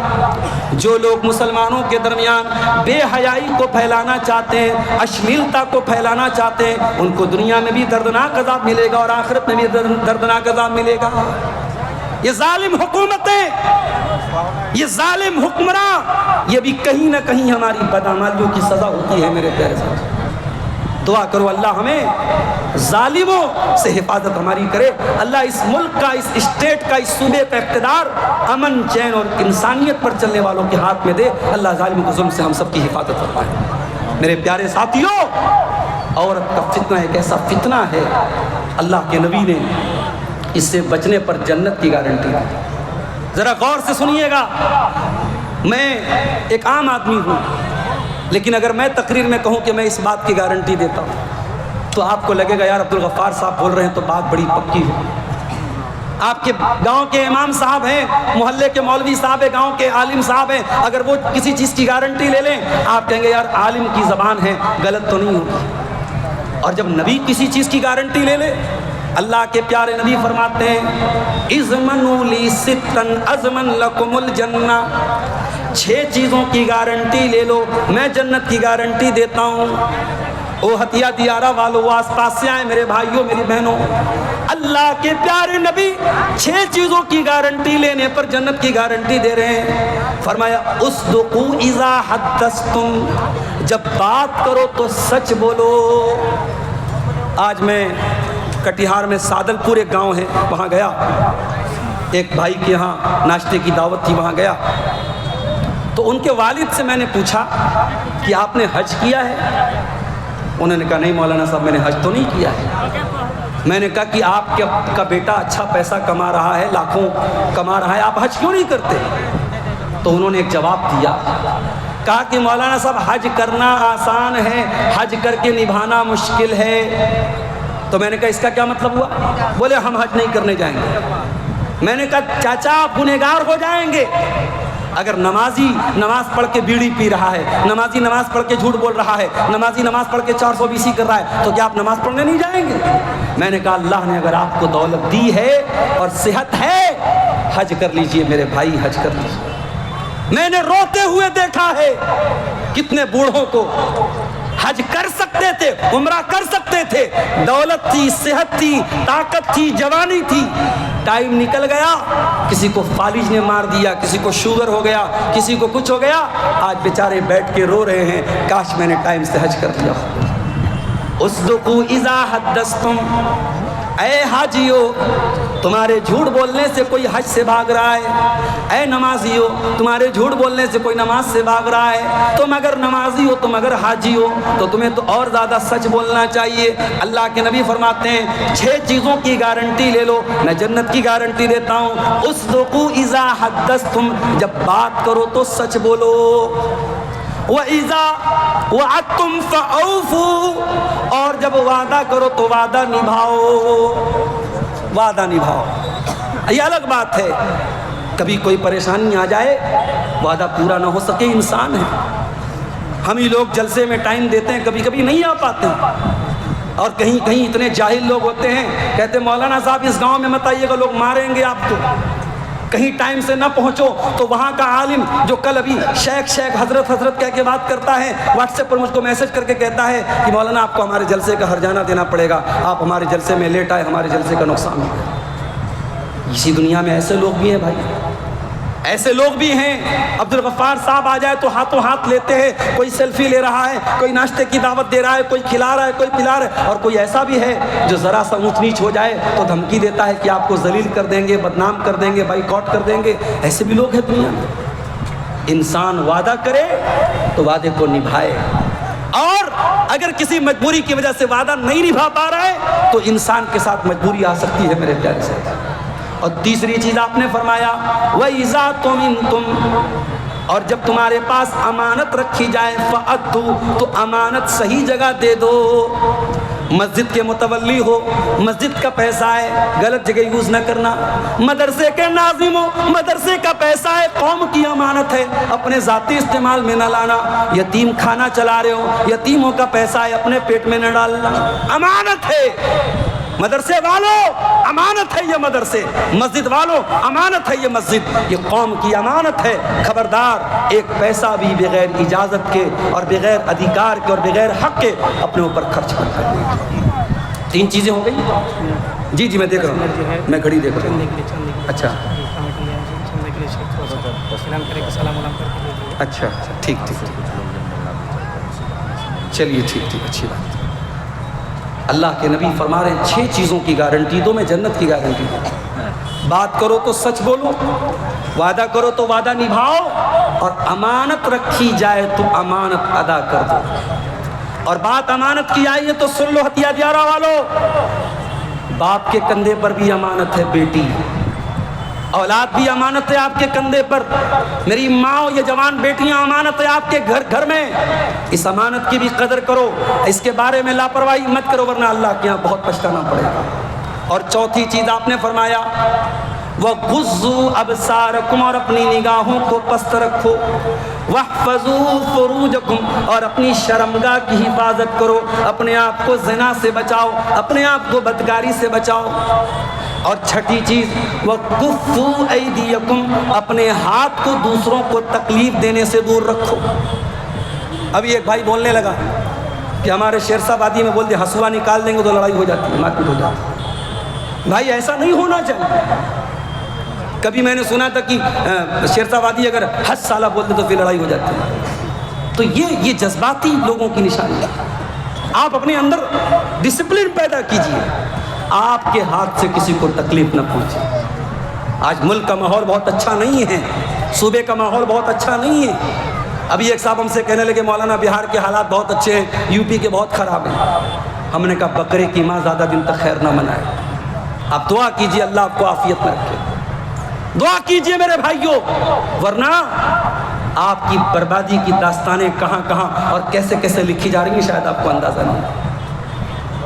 جو لوگ مسلمانوں کے درمیان بے حیائی کو پھیلانا چاہتے ہیں، اشلیلتا کو پھیلانا چاہتے ہیں، ان کو دنیا میں بھی دردناک عذاب ملے گا اور آخرت میں بھی دردناک عذاب ملے گا۔ یہ ظالم حکومتیں، یہ ظالم حکمراں، یہ بھی کہیں نہ کہیں ہماری بدعمالیوں کی سزا ہوتی ہے میرے پیارے ساتھ۔ دعا کرو اللہ ہمیں ظالموں سے حفاظت ہماری کرے، اللہ اس ملک کا، اس اسٹیٹ کا، اس صوبے کا اقتدار امن چین اور انسانیت پر چلنے والوں کے ہاتھ میں دے، اللہ ظالموں کے ظلم سے ہم سب کی حفاظت فرمائے۔ میرے پیارے ساتھیوں، عورت کا فتنہ ایک ایسا فتنہ ہے، اللہ کے نبی نے اس سے بچنے پر جنت کی گارنٹی دی۔ ذرا غور سے سنیے گا، میں ایک عام آدمی ہوں، لیکن اگر میں تقریر میں کہوں کہ میں اس بات کی گارنٹی دیتا ہوں تو آپ کو لگے گا یار عبدالغفار صاحب بول رہے ہیں تو بات بڑی پکی ہے۔ آپ کے گاؤں کے امام صاحب ہیں، محلے کے مولوی صاحب ہیں، گاؤں کے عالم صاحب ہیں، اگر وہ کسی چیز کی گارنٹی لے لیں آپ کہیں گے یار عالم کی زبان ہے، غلط تو نہیں ہوگی۔ اور جب نبی کسی چیز کی گارنٹی لے لے، اللہ کے پیارے نبی فرماتے ہیں اضمنوا لی ستن اضمن لکم الجنہ، 6 چیزوں کی گارنٹی لے لو، میں جنت کی گارنٹی دیتا ہوں۔ او ہتیا دیارہ والو، آس پاس سے آئے میرے بھائیوں میری بہنوں، اللہ کے پیارے نبی 6 چیزوں کی گارنٹی لینے پر جنت کی گارنٹی دے رہے ہیں۔ فرمایا اصدقوا اذا حدثتم، جب بات کرو تو سچ بولو۔ آج میں کٹیہار میں سادل پور ایک گاؤں ہے، وہاں گیا، ایک بھائی کے یہاں ناشتے کی دعوت تھی، وہاں گیا تو ان کے والد سے میں نے پوچھا کہ آپ نے حج کیا ہے؟ انہوں نے کہا نہیں مولانا صاحب میں نے حج تو نہیں کیا ہے۔ میں نے کہا کہ آپ کا بیٹا اچھا پیسہ کما رہا ہے، لاکھوں کما رہا ہے، آپ حج کیوں نہیں کرتے؟ تو انہوں نے ایک جواب دیا، کہا کہ مولانا صاحب حج کرنا آسان ہے، حج کر کے نبھانا مشکل ہے۔ تو میں نے کہا اس کا کیا مطلب ہوا؟ بولے ہم حج نہیں کرنے جائیں گے۔ میں نے کہا چاچا آپ گنہگار ہو جائیں گے۔ اگر نمازی نماز پڑھ کے بیڑی پی رہا ہے، نمازی نماز پڑھ کے جھوٹ بول رہا ہے، نمازی نماز پڑھ کے 420 کر رہا ہے، تو کیا آپ نماز پڑھنے نہیں جائیں گے؟ میں نے کہا اللہ نے اگر آپ کو دولت دی ہے اور صحت ہے، حج کر لیجئے میرے بھائی، حج کر لیجئے۔ میں نے روتے ہوئے دیکھا ہے کتنے بوڑھوں کو حج کر سکتے تھے، عمرہ کر سکتے تھے، دولت تھی، صحت تھی، طاقت تھی، جوانی تھی، ٹائم نکل گیا، کسی کو فالج نے مار دیا، کسی کو شوگر ہو گیا، کسی کو کچھ ہو گیا، آج بیچارے بیٹھ کے رو رہے ہیں کاش میں نے ٹائم سے حج کر دیا۔ اصدقوا اذا حدثتم، اے حاجیو تمہارے جھوٹ بولنے سے کوئی حج سے بھاگ رہا ہے، اے نمازیو تمہارے جھوٹ بولنے سے کوئی نماز سے بھاگ رہا ہے، تم اگر نمازی ہو، تم اگر حاجی ہو تو تمہیں تو اور زیادہ سچ بولنا چاہیے۔ اللہ کے نبی فرماتے ہیں 6 چیزوں کی گارنٹی لے لو، میں جنت کی گارنٹی دیتا ہوں۔ اصدقوا اذا حدثتم، جب بات کرو تو سچ بولو، وَإِذَا وَعَدتُّمْ فَأَوْفُوا، اور جب وعدہ کرو تو وعدہ نبھاؤ، وعدہ نبھاؤ۔ یہ الگ بات ہے کبھی کوئی پریشانی آ جائے، وعدہ پورا نہ ہو سکے، انسان ہے، ہم ہی لوگ جلسے میں ٹائم دیتے ہیں، کبھی کبھی نہیں آ پاتے ہیں، اور کہیں کہیں اتنے جاہل لوگ ہوتے ہیں، کہتے ہیں مولانا صاحب اس گاؤں میں مت آئیے گا، لوگ ماریں گے آپ کو۔ کہیں ٹائم سے نہ پہنچو تو وہاں کا عالم جو کل ابھی شیخ حضرت کہہ کے بات کرتا ہے، واٹس ایپ پر مجھ کو میسج کر کے کہتا ہے کہ مولانا آپ کو ہمارے جلسے کا ہرجانہ دینا پڑے گا، آپ ہمارے جلسے میں لیٹ آئے، ہمارے جلسے کا نقصان ہو گیا۔ اسی دنیا میں ایسے لوگ بھی ہیں بھائی، ایسے لوگ بھی ہیں۔ عبدالغفار صاحب آ جائے تو ہاتھوں ہاتھ لیتے ہیں، کوئی سیلفی لے رہا ہے، کوئی ناشتے کی دعوت دے رہا ہے، کوئی کھلا رہا ہے، کوئی پلا رہا ہے، اور کوئی ایسا بھی ہے جو ذرا سا اونچ نیچ ہو جائے تو دھمکی دیتا ہے کہ آپ کو ذلیل کر دیں گے، بدنام کر دیں گے، بائیکاٹ کر دیں گے۔ ایسے بھی لوگ ہیں دنیا میں۔ انسان وعدہ کرے تو وعدے کو نبھائے، اور اگر کسی مجبوری کی وجہ سے وعدہ نہیں نبھا پا رہا ہے تو انسان کے ساتھ مجبوری آ سکتی ہے میرے پیارے سے۔ اور تیسری چیز آپ نے فرمایا وَإِذَا تُمِنْتُمْ، اور جب تمہارے پاس امانت رکھی جائے فَأَدُّوا، تو امانت صحیح جگہ دے دو۔ مسجد کے متولی ہو، مسجد کا پیسہ ہے، غلط جگہ یوز نہ کرنا۔ مدرسے کے ناظم ہو، مدرسے کا پیسہ ہے، قوم کی امانت ہے، اپنے ذاتی استعمال میں نہ لانا۔ یتیم کھانا چلا رہے ہو، یتیموں کا پیسہ ہے، اپنے پیٹ میں نہ ڈالنا، امانت ہے۔ مدرسے والوں امانت ہے یہ مدرسے، مسجد والوں امانت ہے یہ مسجد، یہ قوم کی امانت ہے۔ خبردار ایک پیسہ بھی بغیر اجازت کے اور بغیر ادھیکار کے اور بغیر حق کے اپنے اوپر خرچ مت کریں۔ 3 چیزیں ہو گئی۔ جی میں دیکھ رہا ہوں، میں گھڑی دیکھ رہا ہوں۔ اچھا اچھا ٹھیک، چلیے ٹھیک، اچھی بات۔ اللہ کے نبی فرما رہے ہیں 6 چیزوں کی گارنٹی دو، میں جنت کی گارنٹی دوں۔ بات کرو تو سچ بولو، وعدہ کرو تو وعدہ نبھاؤ، اور امانت رکھی جائے تو امانت ادا کر دو۔ اور بات امانت کی آئی ہے تو سن لو ہتھیا دیارہ والو، باپ کے کندھے پر بھی امانت ہے بیٹی، اولاد بھی امانت ہے آپ کے کندھے پر، میری ماں یہ جوان بیٹیاں امانت ہے آپ کے گھر میں۔ اس امانت کی بھی قدر کرو، اس کے بارے میں لاپرواہی مت کرو، ورنہ اللہ کے یہاں بہت پچھتانا پڑے گا۔ اور چوتھی چیز آپ نے فرمایا وَغُضُّوا أَبْصَارَكُمْ، اور اپنی نگاہوں کو پست رکھو، وَاحْفَظُوا فُرُوجَكُمْ، اور اپنی شرمگاہ کی حفاظت کرو، اپنے آپ کو زنا سے بچاؤ، اپنے آپ کو بدکاری سے بچاؤ۔ اور چھٹی چیز وَكُفُّوا أَيْدِيَكُمْ، اپنے ہاتھ کو دوسروں کو تکلیف دینے سے دور رکھو۔ ابھی ایک بھائی بولنے لگا کہ ہمارے شیرسا وادی میں بول دے ہسوا نکال دیں گے تو لڑائی ہو جاتی ہے، مار پیٹ ہو جاتی ہے۔ بھائی ایسا نہیں ہونا چاہیے۔ کبھی میں نے سنا تھا کہ شیرسا وادی اگر 10 سالہ بول دے تو پھر لڑائی ہو جاتی ہے۔ تو یہ جذباتی لوگوں کی نشانی ہے۔ آپ اپنے اندر ڈسپلن پیدا کیجئے، آپ کے ہاتھ سے کسی کو تکلیف نہ پہنچے، آج ملک کا ماحول بہت اچھا نہیں ہے، صوبے کا ماحول بہت اچھا نہیں ہے۔ ابھی ایک صاحب ہم سے کہنے لگے مولانا بہار کے حالات بہت اچھے ہیں، یو پی کے بہت خراب ہیں۔ ہم نے کہا بکرے کی ماں زیادہ دن تک خیر نہ منائے، آپ دعا کیجئے اللہ آپ کو عافیت میں رکھے، دعا کیجئے میرے بھائیوں، ورنہ آپ کی بربادی کی داستانیں کہاں کہاں اور کیسے کیسے لکھی جا رہی ہیں شاید آپ کو اندازہ نہیں ہے۔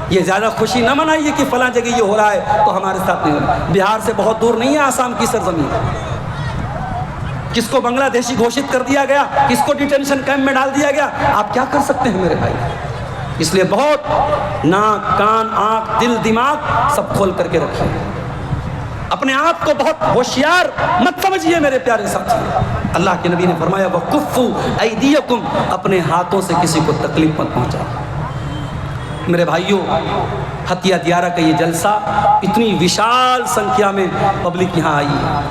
یہ زیادہ خوشی نہ منائیے کہ فلاں جگہ یہ ہو رہا ہے تو ہمارے ساتھ نہیں ہو رہا۔ بہار سے بہت دور نہیں ہے آسام کی سرزمین، کس کو بنگلہ دیشی گھوشت کر دیا گیا، کس کو ڈیٹینشن کیمپ میں ڈال دیا گیا، آپ کیا کر سکتے ہیں میرے بھائی؟ اس لیے بہت ناک کان آنکھ دل دماغ سب کھول کر کے رکھیے، اپنے آپ کو بہت ہوشیار مت سمجھیے میرے پیارے ساتھی۔ اللہ کے نبی نے فرمایا وَكُفُّوا أَيْدِيَكُمْ، اپنے ہاتھوں سے کسی کو تکلیف مت پہنچاؤ۔ میرے بھائیوں، حتیہ دیارہ کا یہ جلسہ اتنی وشال سنکھیا میں پبلک یہاں آئی ہے،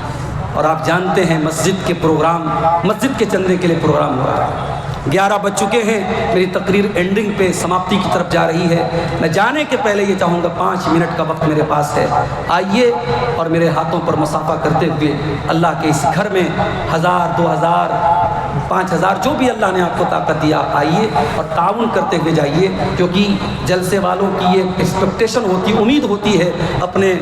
اور آپ جانتے ہیں مسجد کے پروگرام، مسجد کے چندے کے لیے پروگرام ہو رہا ہے۔ 11 بج چکے ہیں، میری تقریر اینڈنگ پہ سماپتی کی طرف جا رہی ہے۔ میں جانے کے پہلے یہ چاہوں گا 5 منٹ کا وقت میرے پاس ہے، آئیے اور میرے ہاتھوں پر مصافحہ کرتے ہوئے اللہ کے اس گھر میں 1000 2000 5000 جو بھی اللہ نے آپ کو طاقت دیا آئیے اور تعاون کرتے ہوئے جائیے، کیونکہ جلسے والوں کی یہ ایکسپیکٹیشن ہوتی، امید ہوتی ہے اپنے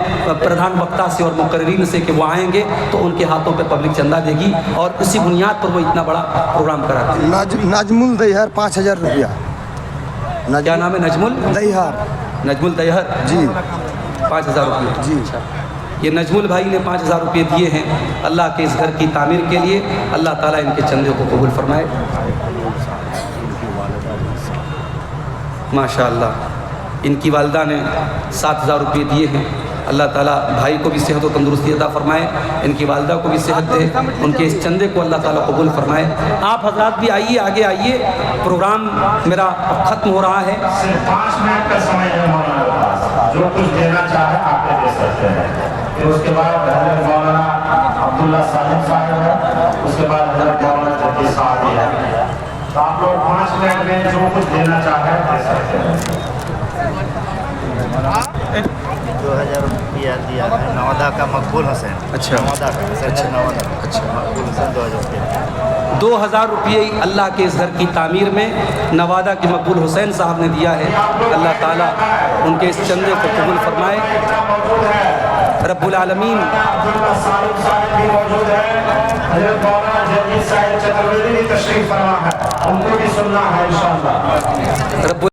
پردھان وکتا سے اور مقررین سے کہ وہ آئیں گے تو ان کے ہاتھوں پہ پبلک چندہ دے گی، اور اسی بنیاد پر وہ اتنا بڑا پروگرام کراتے ہیں۔ نجم الدیہر 5000 روپیہ۔ کیا نام ہے؟ نجم الدیہر۔ نجم الدیہر جی 5000 روپیہ جی۔ یہ نجم البھائی نے 5000 روپے دیے ہیں اللہ کے اس گھر کی تعمیر کے لیے، اللہ تعالیٰ ان کے چندے کو قبول فرمائے۔ ماشاءاللہ ان کی والدہ نے 7000 روپے دیے ہیں، اللہ تعالیٰ بھائی کو بھی صحت و تندرستی عطا فرمائے، ان کی والدہ کو بھی صحت دے، ان کے اس چندے کو اللہ تعالیٰ قبول فرمائے۔ آپ حضرات بھی آئیے، آگے آئیے، پروگرام میرا اب ختم ہو رہا ہے۔ صرف 5 منٹ کا سمے ہے مولانا کے پاس، جو کچھ دینا چاہے آپ دے سکتے ہیں۔ پھر اس کے بعد حضرت مولانا عبداللہ صاحب ہے، اس کے بعد حضرت مولانا جدید صاحب ہے، تو آپ لوگ 5 منٹ میں جو کچھ دینا چاہے دے سکتے ہیں۔ 2000 روپیہ دیا ہے نوادہ کا مقبول حسین۔ اچھا نوادہ کا نوادہ اچھا مقبول حسین 2000 روپیہ۔ 2000 روپے اللہ کے اس گھر کی تعمیر میں نوادہ کے مقبول حسین صاحب نے دیا ہے، اللہ تعالیٰ ان کے اس چندے کو قبول فرمائے۔ رب العالمین عبداللہ صاحب بھی موجود ہے، حضرت مولانا جدید صاحب چترویدی بھی تشریف فرما ہے، ان کو بھی سننا ہے انشاءاللہ۔ رب